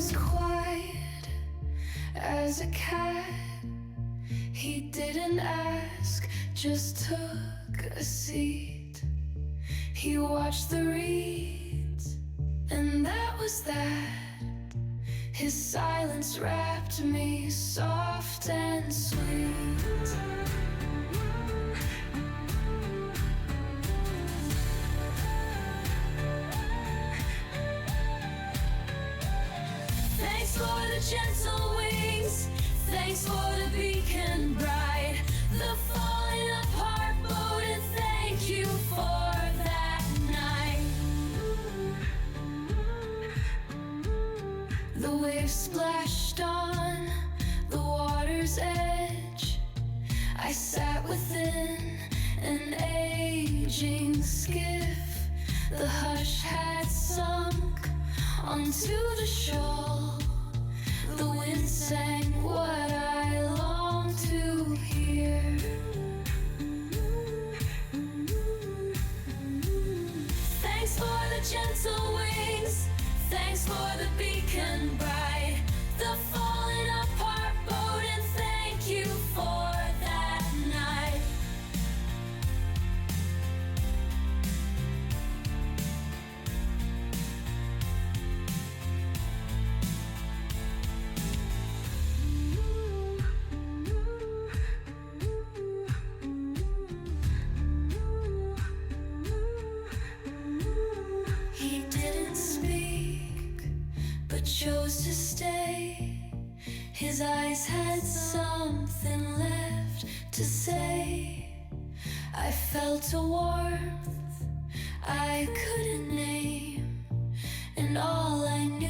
as quiet as a cat. He didn't ask, just took a seat. He watched the reeds, and that was that. His silence wrapped me soft and sweet. Thanks for the gentle wings, thanks for the beacon bright, the falling apart boat, and thank you for that night. The waves splashed on the water's edge. I sat within an aging skiff. The hush had sunk onto the shoal. The wind sang what I longed to hear. Thanks for the gentle wings, thanks for the beacon bright, the falling apart boat, and thank you for that night. He didn't speak, but chose to stay. His eyes had something left to say. I felt a warmth I couldn't name, and all I knew